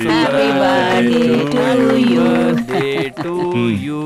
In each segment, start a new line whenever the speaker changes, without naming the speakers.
Happy birthday to you.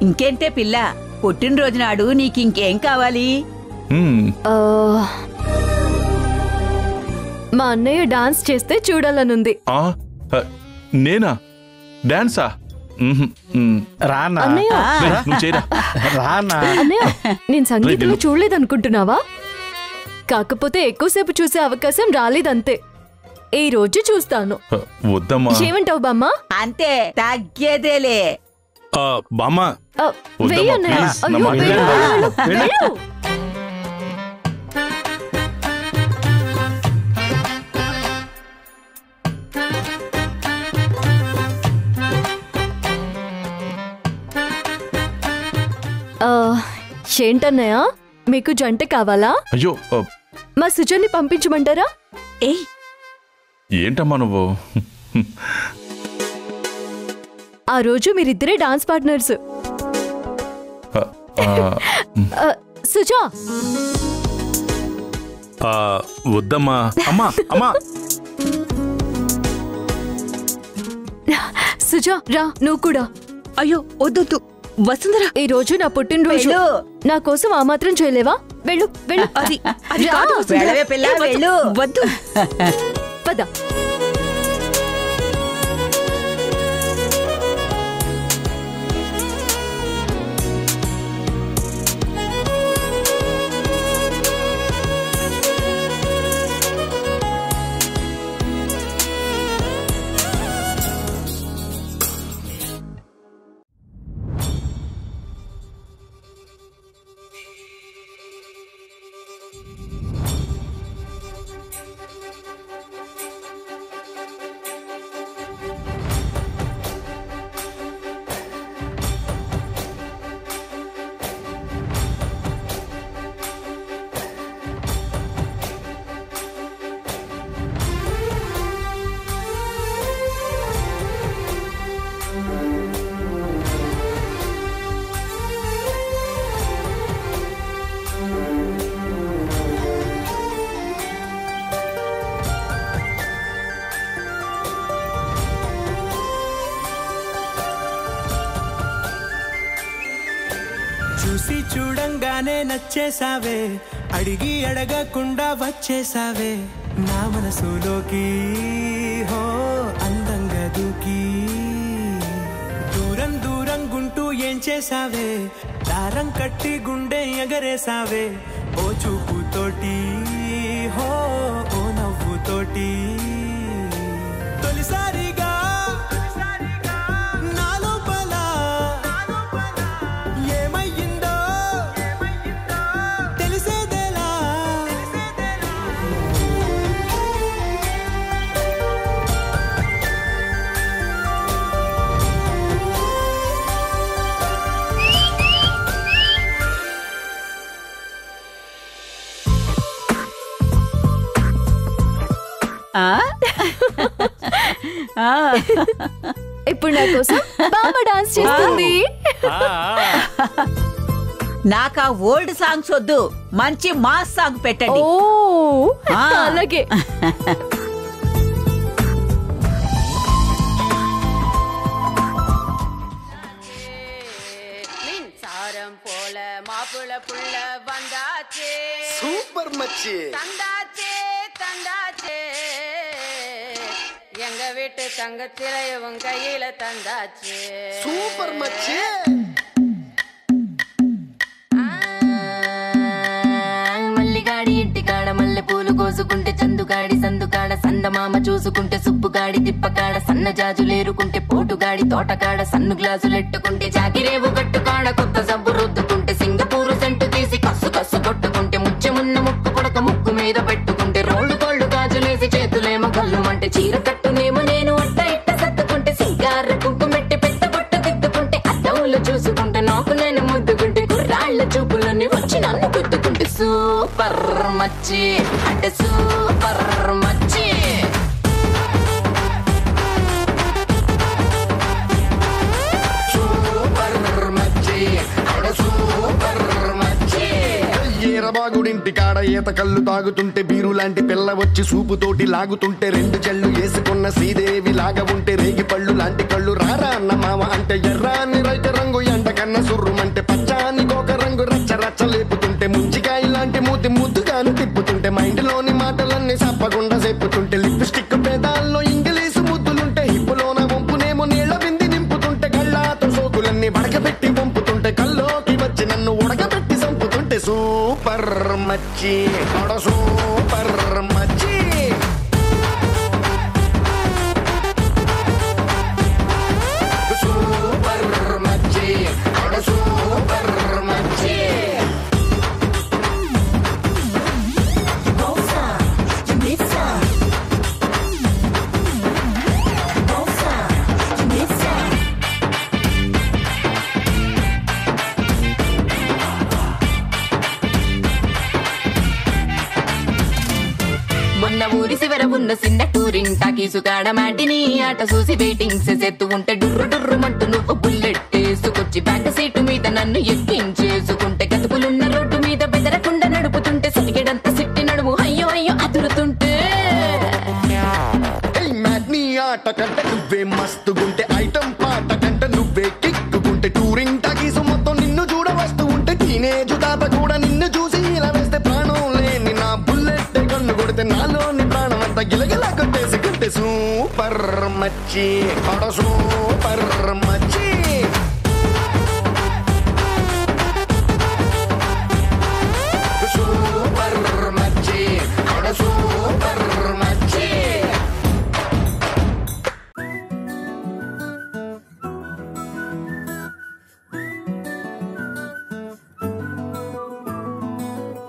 ఇంకేంటే పిల్ల, పుట్టినరోజు నాడు నీకింకేం కావాలి?
మా అన్నయ్య డాన్స్ చేస్తే చూడాలనుంది.
నేనా? డాన్సా?
రానా?
నేను
సంగీతంలో చూడలేదనుకుంటున్నావా? కాకపోతే ఎక్కువసేపు చూసే అవకాశం రాలేదంతే. ఈ రోజు చూస్తాను. ఏమంటావు బామ్మ?
అంతే, తగ్గేదేలే.
బామ్మ
ఏంటన్నయ్య, మీకు జంట కావాలా?
అయ్యో,
మా సుజన్ని పంపించమంటారా?
ఏంటమ్మా నువ్వు?
ఆ రోజు మీరిద్దరే డాన్స్ పార్ట్నర్స్. సుజా
వద్దమ్మా. అమ్మా అమ్మా
సుజా రా, నువ్వు కూడా.
అయ్యో వద్దు వసుంధర,
ఈ రోజు నా పుట్టినరోజు. నా కోసం ఆ మాత్రం చేయలేవా? వెళ్ళు వెళ్ళు.
వద్దు,
పద.
చూసి చూడంగానే నచ్చేసావే, అడిగి అడగకుండా వచ్చేసావే నా మనసులోకి. హో అందంగా దూకి దూరం దూరం గుంటూ ఏం చేసావే, దారం కట్టి గుండె ఎగరేసావే ఓ చూపుతోటి. హో ఓ నవ్వుతోటి తొలిసారిగా
ఇప్పుడు నా కోసం బామ్మ డాన్స్ చేస్తుంది.
నాకు ఆ ఓల్డ్ సాంగ్స్ వద్దు, మంచి మాస్ సాంగ్ పెట్టండి.
అలాగే.
சூப்பர் மச்சி.
எங்க வீட்டு தங்கத்தில இவன் கையில தந்தாச்சு.
சூப்பர் மச்சி.
మల్లిగాడి ఇంటి కాడ మల్లె పూలు కోసు
చూసుకుంటే చందుగాడి సందుకాడ సందమామ చూసుకుంటే సుబ్బుగాడి తిప్పకాడ సన్న జాజులేరుకుంటే పోటుగాడి తోటకాడ సన్ను గ్లాసులెట్టుకుంటే జాకిరేవు గట్టుకాడ కొత్త సబ్బు రుద్దుకుంటే సింగపూరు సెంటు తీసి కస్సు కస్సు కొట్టుకుంటే ముచ్చెమున్న ముక్కు కొడక ముక్కు మీద పెట్టుకుంటే రోడ్డు కోళ్ళు గాజులేసి చేతులేమో కళ్ళుమంటే చీర కట్టునేమో నేను అట్ట ఇట్ట సర్దుకుంటే సింగార కుంకుమెట్టి పెట్ట బొట్టు దిద్దుకుంటే అద్దములు చూసుకుంటే నాకు నేను ముద్దుకుంటే కుర్రాళ్ళ చూపులని వచ్చి నన్ను గుద్దుకుంటే సూపర్ మచ్చి అంటే సూపర్ మచ్చి సూపర్ మచ్చి అంటే సూపర్ మచ్చి.
ఈరబాగుడింటి కాడ ఈత కళ్ళు తాగుతుంటే బీరు లాంటి పిల్ల వచ్చి సూపుతోటి లాగుతుంటే రెండు చెళ్ళు వేసుకున్న శ్రీదేవి లాగా ఉంటే రేగి పళ్ళు లాంటి కళ్ళు రారా అన్న మామ అంటే ఎర్రాని రైత రంగు ఎండ కన్న సుర్రుమంటే పచ్చాని గోక రంగు రచ్చ రచ్చ లేపుతుంటే ముంచికాయ లాంటి మూతి ముద్దుగాను తిప్పుతుంటే మైండ్లోని మాటలన్నీ సప్పకుండా చెప్పుతుంటే లిప్స్టిక్ పేదాల్లో ఇంగ్లీషు ముద్దులుంటే హిప్పులోన వంపునేమో నీళ్ల బింది నింపుతుంటే కళ్ళాతో సోకులన్నీ వడకబెట్టి వంపుతుంటే కల్లోకి వచ్చి నన్ను ఉడకబెట్టి చంపుతుంటే సూపర్ మచ్చి సూపర్ మచ్చి. సూపర్ మచ్చి సూపర్ మచ్చి.
మొన్న ఊరి శివర ఉన్న చిన్న టూరింగ్ టాకీసుగాడ మాటిని ఆట చూసి వెయిటింగ్ చేసేత్తు ఉంటే డుర్రు డుర్రు మంటూ నువ్వు బుల్లెట్ వేసుకొచ్చి బ్యాక్ సీటు మీద నన్ను ఎక్కించేసుకుంటే గతుకులున్న రోడ్డు మీద బెదరకుండా నడుపుతుంటే సరిగడంత సిట్టి నడుము అయ్యో అయ్యో అదురుతుంటే
నీ ఆట కంటే నువ్వే మస్తుగుంటే ఐటం పాట కంటే నువ్వే కిక్కుకుంటే టూరింగ్ టాకీసు మొత్తం నిన్ను చూడ వస్తూ ఉంటే టీనేజ్ తాత కూడా నిన్ను చూసి ఇలా వేస్తే ప్రాణం లేని నా బుల్లెట్ కన్ను కొడితే నాలోని ప్రాణం అంతా గిలగిలా కొట్టేసుకుంటే సూపర్ మచ్చి సూపర్ మచ్చి. సూపర్ మచ్చి సూపర్ మచ్చి.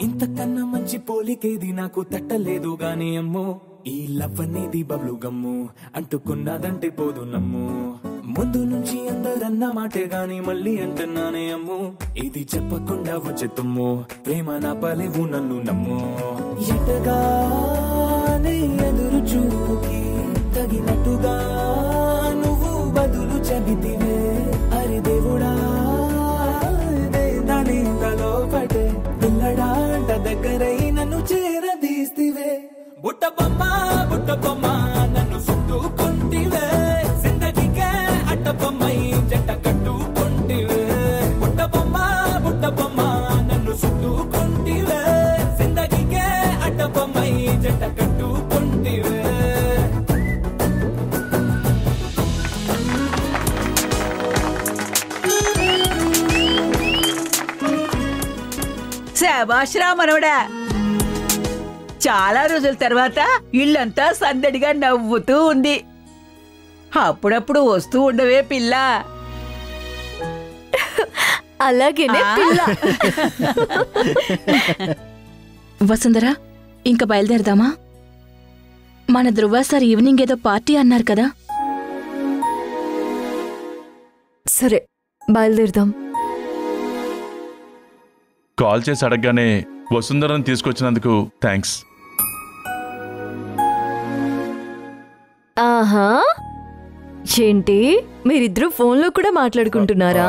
ఇంతకన్నా మంచి పోలికేది నాకు తట్టలేదు గాని అమ్మో ఈ లవ్ అనేది బబ్లు గమ్ము అంటుకున్నదంటే పోదు నమ్ము ముందు నుంచి అందరన్న మాటే గాని మళ్ళీ అంటున్నానే అమ్ము ఇది చెప్పకుండా వచ్చే తుమ్ము ప్రేమ నా పలేవు నన్ను నమ్ము ఎటగానే ఎదురు చూకి తగినట్టుగా నువ్వు బదులు చెబితివే అరి దేవుడా దాని తలో పటే పిల్లడాంట దగ్గరై నన్ను చేరదీస్తివే బుట్ట బొమ్మ నన్ను చుట్టుకుంటివే జిందగీకే అట్ట బొమ్మై జంట కట్టుకుంటివే బుట్ట బొమ్మ నన్ను చుట్టుకుంటివే జిందగీకే అట్ట బొమ్మై జంట కట్టుకుంటివే.
శభాష్రా మనవడా, చాలా రోజుల తర్వాత ఇల్లంతా సందడిగా నవ్వుతూ ఉంది. అప్పుడప్పుడు వస్తూ ఉండవే పిల్ల.
అలాగేనే పిల్ల.
వసుంధరా, ఇంక బయలుదేరదామా? మన ధృవ సార్ ఈవినింగ్ ఏదో పార్టీ అన్నారు కదా.
సరే బయలుదేరదాం.
కాల్ చేసి అడగగానే వసుంధరని తీసుకొచ్చినందుకు థ్యాంక్స్.
ఆహా, ఏంటి మీరిద్దరూ ఫోన్లో కూడా మాట్లాడుకుంటున్నారా?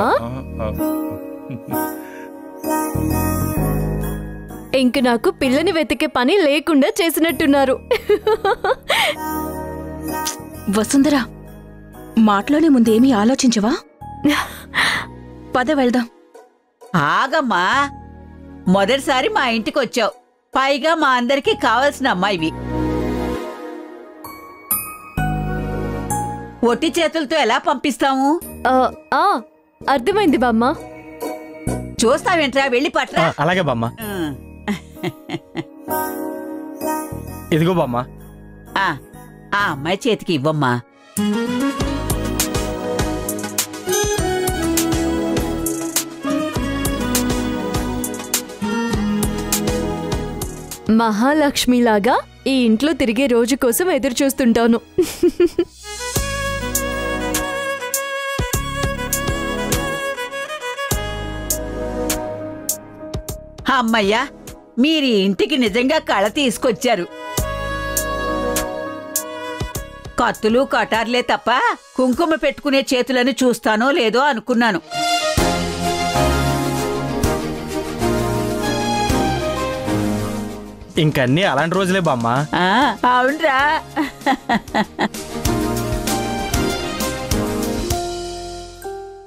ఇంక నాకు పిల్లని వెతికే పని లేకుండా చేసినట్టున్నారు.
వసుంధరా, మాటలోనే ముందేమీ ఆలోచించవా? పద వెళ్దాం.
ఆగమ్మా, మొదటిసారి మా ఇంటికి వచ్చావు, పైగా మా అందరికి కావలసిన అమ్మాయివి. ఒట్టి చేతులతో ఎలా పంపిస్తాము?
అర్థమైంది బామ్మ.
చూస్తావేంట్రా, వెళ్ళి పట్రా.
అలాగే బామ్మ. ఇదిగో బామ్మ.
ఆ అమ్మాయి చేతికి ఇవ్వమ్మా.
మహాలక్ష్మిలాగా ఈ ఇంట్లో తిరిగే రోజు కోసం ఎదురు చూస్తుంటాను.
అమ్మయ్యా, మీరు ఇంటికి నిజంగా కళ తీసుకొచ్చారు. కత్తులు కటార్లే తప్ప కుంకుమ పెట్టుకునే చేతులను చూస్తానో లేదో అనుకున్నాను.
ఇంకన్నీ అలాంటి రోజులే బామ్మ.
అవునరా.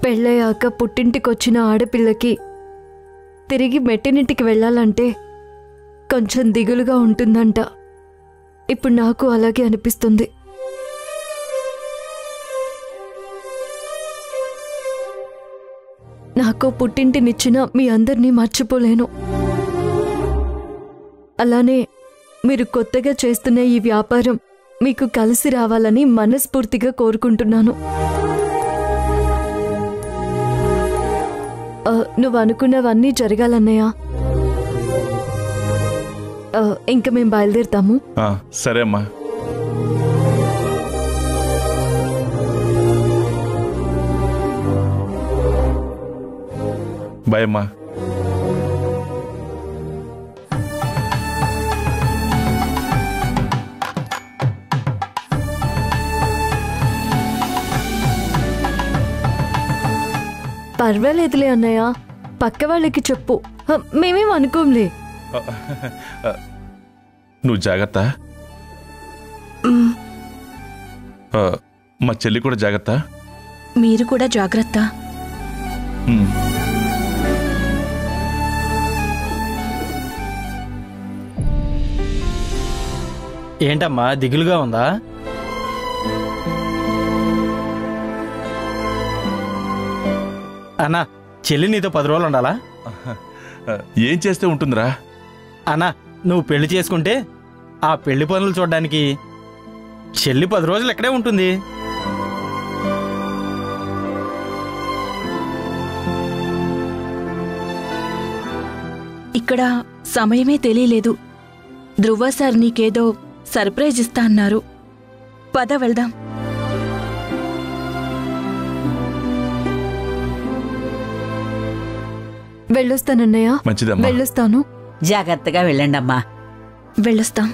పెళ్ళయ్యాక పుట్టింటికొచ్చిన ఆడపిల్లకి తిరిగి మెట్టినింటికి వెళ్ళాలంటే కొంచెం దిగులుగా ఉంటుందంట. ఇప్పుడు నాకు అలాగే అనిపిస్తుంది. నాకు పుట్టింటినిచ్చిన మీ అందరినీ మర్చిపోలేను. అలానే మీరు కొత్తగా చేస్తున్న ఈ వ్యాపారం మీకు కలిసి రావాలని మనస్ఫూర్తిగా కోరుకుంటున్నాను. నువ్వు అనుకున్నవన్నీ జరగాలన్నయ్య. ఇంక మేము బయలుదేరుతాము.
సరే అమ్మా. బాయ్ అమ్మా.
పర్వాలేదులే అన్నయ్య, పక్క వాళ్ళకి చెప్పు, మేమేం అనుకోంలే.
నువ్వు జాగ్రత్త. మా చెల్లి కూడా జాగ్రత్త.
మీరు కూడా జాగ్రత్త.
ఏంటమ్మా దిగులుగా ఉందా? అన్నా, చెల్లి నీతో 10 రోజులు ఉండాలా?
ఏం చేస్తే ఉంటుందిరా?
అన్నా, నువ్వు పెళ్లి చేసుకుంటే ఆ పెళ్లి పనులు చూడడానికి చెల్లి 10 రోజులు ఎక్కడే ఉంటుంది.
ఇక్కడ సమయమే తెలియలేదు. ధ్రువ సార్ నీకేదో సర్ప్రైజ్ ఇస్తా అన్నారు. పద వెళ్దాం.
వెళ్ళొస్తానన్నయ్య.
మంచిదమ్మా.
వెళ్ళొస్తాను.
జాగ్రత్తగా వెళ్ళండమ్మా.
వెళ్ళొస్తాం.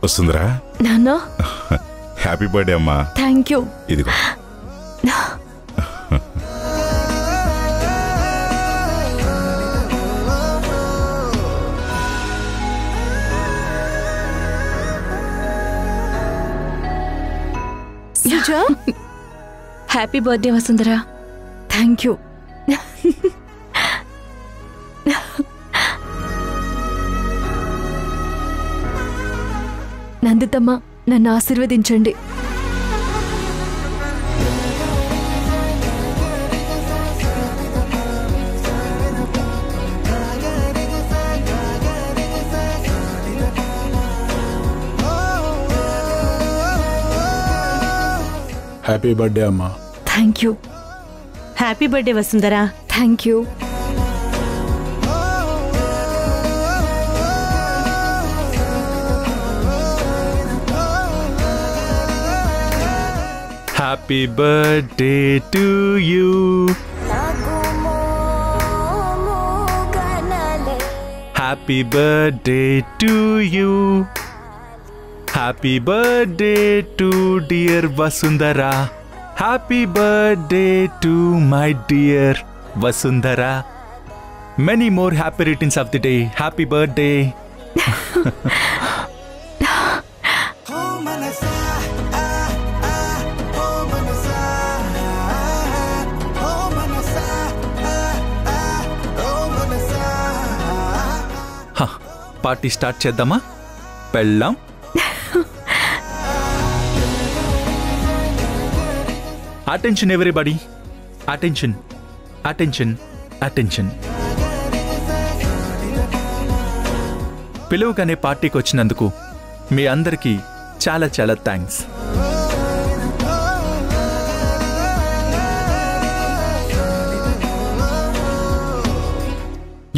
వస్తుందిరా
నాన్నా.
హ్యాపీ బర్త్డే అమ్మా.
Thank you.
ఇదిగో.
Happy birthday Vasundhara.
Thank you. నందితమ్మ, నన్ను ఆశీర్వదించండి.
హ్యాపీ బర్త్డే అమ్మా.
Thank you.
Happy birthday Vasundhara.
Thank you.
Happy birthday to you. Happy birthday to you. Happy birthday to dear Vasundhara.
Happy birthday to my dear Vasundhara. Many more happy returns of the day. Happy birthday. Party start చేద్దామా? పెళ్ళాం. Attention everybody, attention, attention, attention. పిలువగానే పార్టీకి వచ్చినందుకు మీ అందరికీ చాలా చాలా thanks.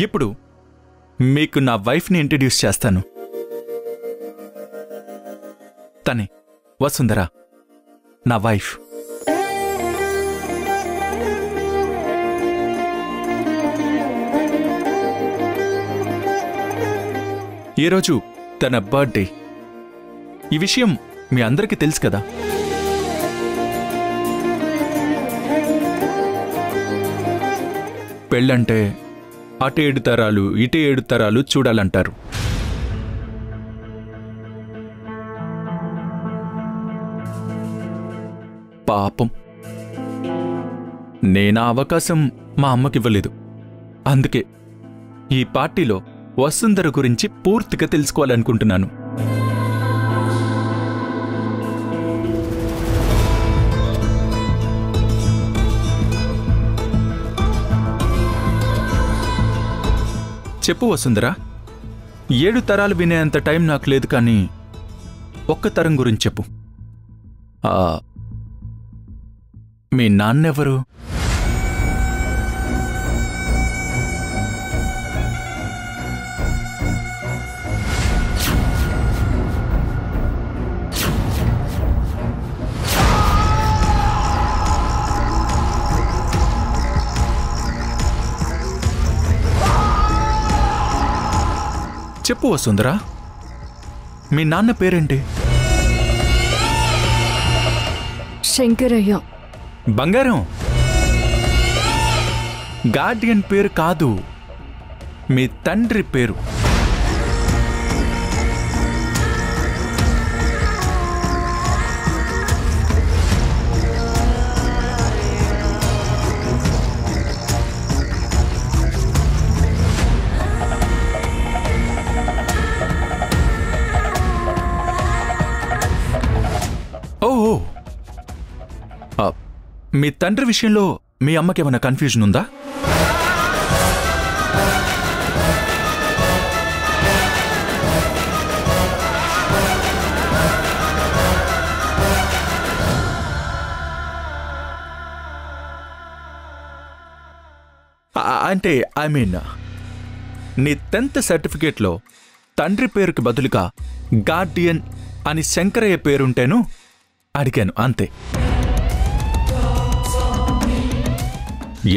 ఇప్పుడు మీకు నా వైఫ్ని ఇంట్రడ్యూస్ చేస్తాను. తనే వసుంధర, నా వైఫ్. ఈరోజు తన బర్త్డే. ఈ విషయం మీ అందరికీ తెలుసు కదా. పెళ్ళంటే అటు 7 తరాలు ఇటు 7 తరాలు చూడాలంటారు. పాపం, నేనా అవకాశం మా అమ్మకివ్వలేదు. అందుకే ఈ పార్టీలో వసుంధర గురించి పూర్తిగా తెలుసుకోవాలనుకుంటున్నాను. చెప్పు వసుంధర, 7 తరాలు వినేంత టైం నాకు లేదు, కానీ ఒక్క తరం గురించి చెప్పు. మీ నాన్నెవరు? చెప్పు వసుంధర, మీ నాన్న పేరేంటి?
శంకరయ్య.
బంగారం, గార్డియన్ పేరు కాదు, మీ తండ్రి పేరు. ఓహో, మీ తండ్రి విషయంలో మీ అమ్మకేమైనా కన్ఫ్యూజన్ ఉందా? అంటే ఐ మీన్, నీ 10th సర్టిఫికేట్లో తండ్రి పేరుకి బదులుగా గార్డియన్ అని శంకరయ్య పేరుంటేను అడిగాను, అంతే.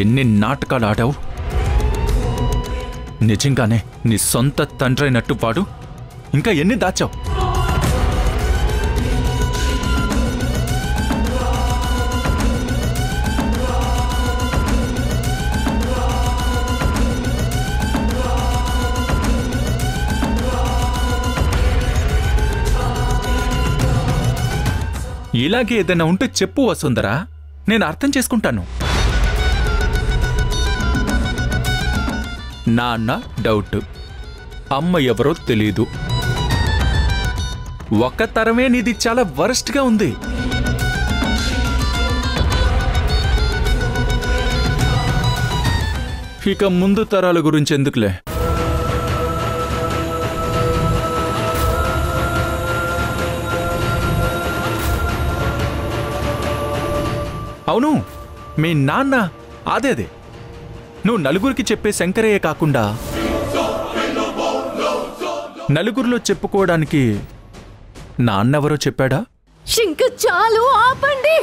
ఎన్ని నాటకాలు ఆడావు! నిజంగానే నీ సొంత తండ్రైనట్టు పాడు. ఇంకా ఎన్ని దాచావు? ఇలాగే ఏదైనా ఉంటే చెప్పు వసుంధరా, నేను అర్థం చేసుకుంటాను. నాన్న డౌట్, అమ్మ ఎవరో తెలీదు. ఒక తరమే నీది చాలా వరస్ట్గా ఉంది. ఇక ముందు తరాల గురించి ఎందుకులే. అవును, మీ నాన్న అదే నువ్వు నలుగురికి చెప్పే శంకరయ్య కాకుండా నలుగురిలో చెప్పుకోవడానికి నాన్నెవరో చెప్పాడా?
ఇంక చాలు, ఆపండి.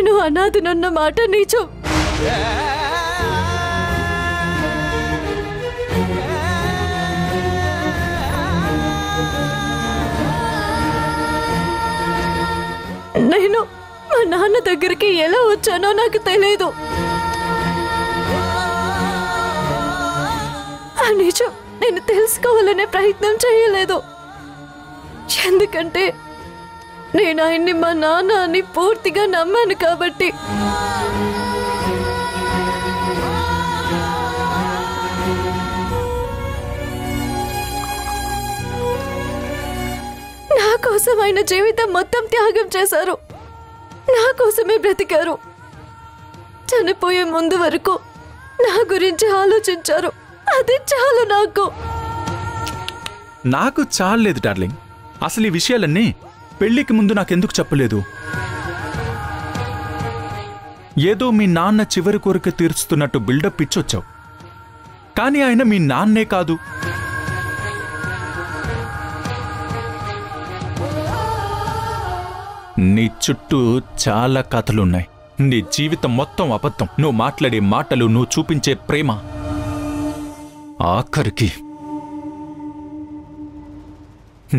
నేను అనాథనన్న మాట నిజం. నేను మా నాన్న దగ్గరికి ఎలా వచ్చానో నాకు తెలియదు. ఆ నిజం నేను తెలుసుకోవాలనే ప్రయత్నం చేయలేదు. ఎందుకంటే నేను ఆయన్ని మా నాన్న అని పూర్తిగా నమ్మాను కాబట్టి. నా కోసం ఆయన జీవితం మొత్తం త్యాగం చేశారు. నా కోసమే బ్రతికారు. చనిపోయే ముందు వరకు నా గురించి ఆలోచించారు. అది చాలు
నాకు చాలేదు డార్లింగ్. అసలు ఈ విషయాలన్నీ పెళ్లికి ముందు నాకెందుకు చెప్పలేదు? ఏదో మీ నాన్న చివరి కోరిక తీర్చుతున్నట్టు బిల్డప్ ఇచ్చొచ్చావు. కానీ ఆయన మీ నాన్నే కాదు. నీ చుట్టూ చాలా కథలున్నాయి. నీ జీవితం మొత్తం అబద్ధం. నువ్వు మాట్లాడే మాటలు, నువ్వు చూపించే ప్రేమ, ఆఖరికి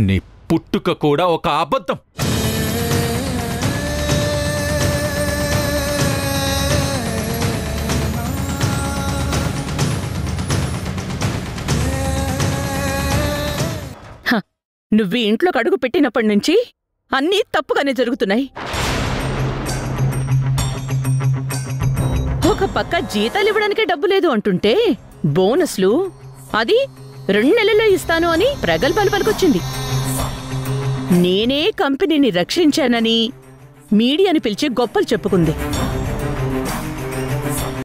నీ పుట్టుక కూడా ఒక అబద్ధం.
నువ్వు ఇంట్లోకి అడుగు పెట్టినప్పటి నుంచి అన్నీ తప్పుగానే జరుగుతున్నాయి. ఒక పక్క జీతాలు ఇవ్వడానికే డబ్బు లేదు అంటుంటే బోనస్లు అది 2 నెలల్లో ఇస్తాను అని ప్రగల్భాలు పలికొచ్చింది. నేనే కంపెనీని రక్షించానని మీడియాని పిలిచి గొప్పలు చెప్పుకుంది.